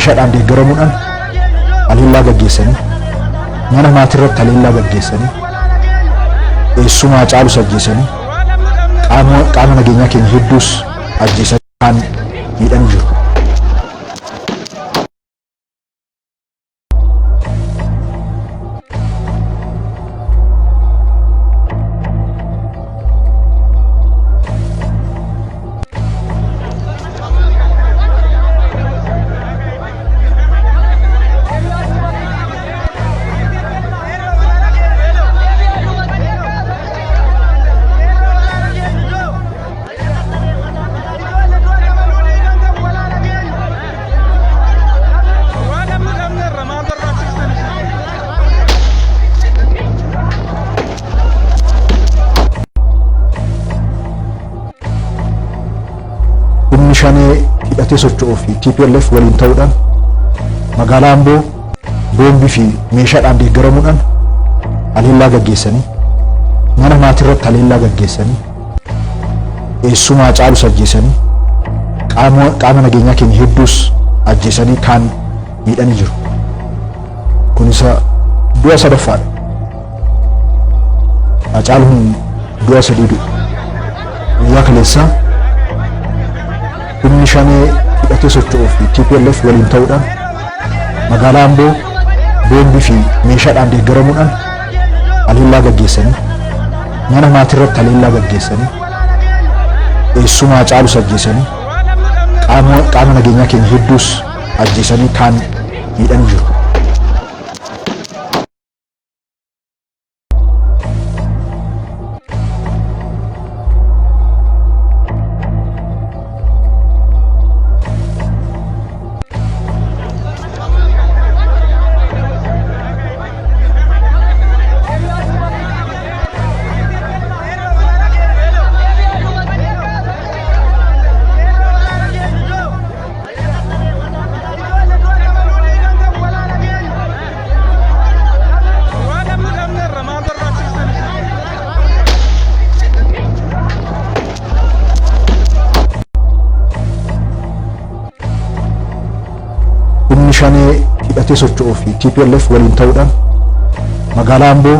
meeshaadhaan deeggaramuudhaan haleellaa gaggeessanii mana maatii irratti haleellaa gaggeessanii eessumaa caalus ajjeesanii qaama nageenyaa keenya hedduus ajjeesanii kan miidhan jiru. Shanee hidhatee socho'uu fi TPLF waliin ta'uudhaan magaalaa Amboo boombii fi meeshaadhaan deeggaramuudhaan haleellaa gaggeessanii mana maatii irratti haleellaa gaggeessanii eessumaa caalus ajjeesanii qaama nageenyaa keenya hedduus ajjeesanii kan miidhanii jiru. Kun isa du'a sadaffaadha. Hacaaluun du'a sadii du'e. Guyyaa kaleessaa humni shanee hidhatee socho'uu fi TPLF waliin ta'uudhaan magaalaa Amboo boombii fi meeshaadhaan deeggaramuudhaan haleellaa gaggeessanii mana maatii irratti haleellaa gaggeessanii eessumaa caalus ajjeesanii qaama nageenyaa keenya hedduus ajjeesanii kan miidhanii jiru. Humni shanee hidhatee socho'uu fi TPLF waliin ta'uudhaan magaalaa Amboo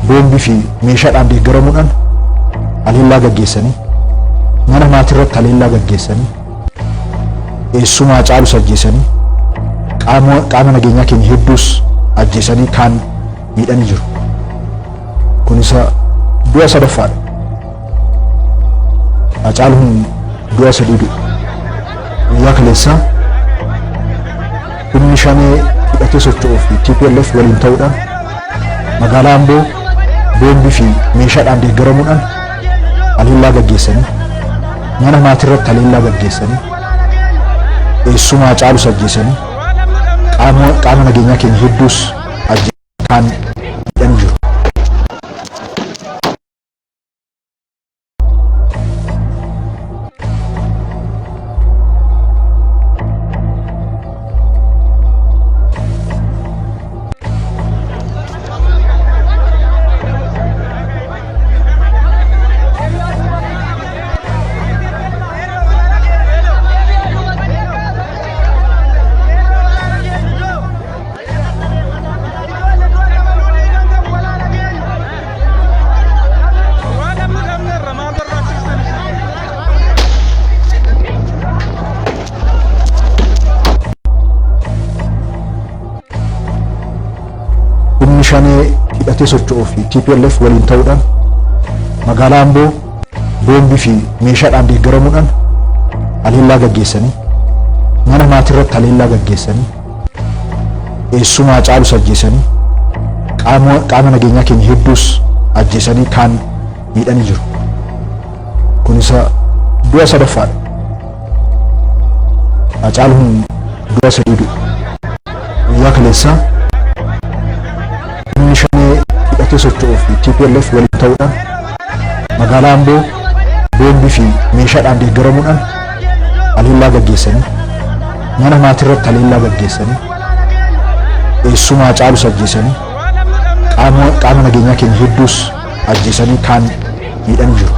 boombii fi meeshaadhaan deeggaramuudhaan haleellaa gaggeessanii mana maatii irratti haleellaa gaggeessanii eessumaa caalus ajjeesanii qaama nageenyaa keenya hedduus ajjeesanii kan miidhanii jiru. Kun isa du'a sadaffaadha. Hacaaluun du'a sadii du'e. Guyyaa kaleessaa humni shanee hidhatee socho'uu fi TPLF waliin ta'uudhaan magaalaa Amboo boombii fi meeshaadhaan deeggaramuudhaan haleellaa gaggeessanii mana maatii irratti haleellaa gaggeessanii eessumaa caalus ajjeesanii qaama nageenyaa keenya hedduus ajjeesanii kan miidhanii jiru. Humni shanee hidhatee socho'uu fi TPLF waliin ta'uudhaan magaalaa Amboo boombii fi meeshaadhaan deeggaramuudhaan haleellaa gaggeessanii mana maatii irratti haleellaa gaggeessanii eessumaa caalus ajjeesanii qaama nageenyaa keenya hedduus ajjeesanii kan miidhanii jiru. Kun isa du'a sadaffaadha. Hacaaluun du'a sadii du'e. Guyyaa kaleessaa humni shanee hidhatee socho'uu fi TPLF waliin ta'uudhaan magaalaa Amboo boombii fi meeshaadhaan deeggaramuudhaan haleellaa gaggeessanii mana maatii irratti haleellaa gaggeessanii eessumaa caalus ajjeesanii qaama nageenyaa keenya hedduus ajjeesanii kan miidhanii jiru.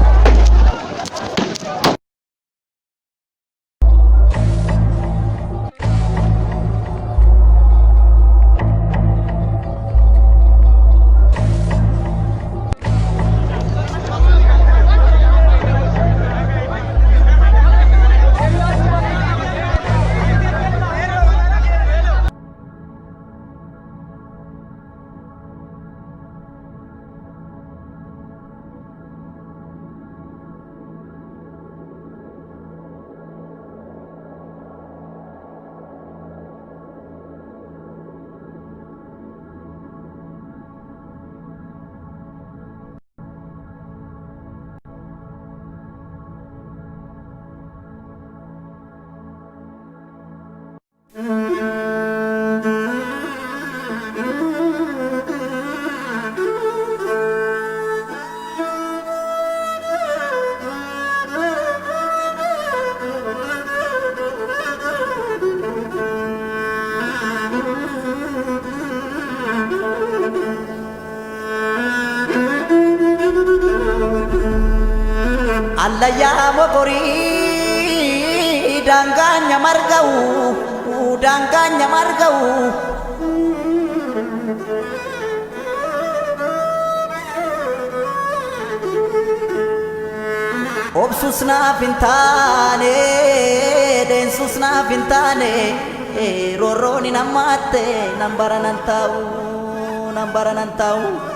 Allayyaa mokorii daangaanya marga'u daangaanya marga'u obsus naaf hin taane deensus naaf hin taane roorroon hin hammaate nan bara nan taa'u nan bara nan taa'u.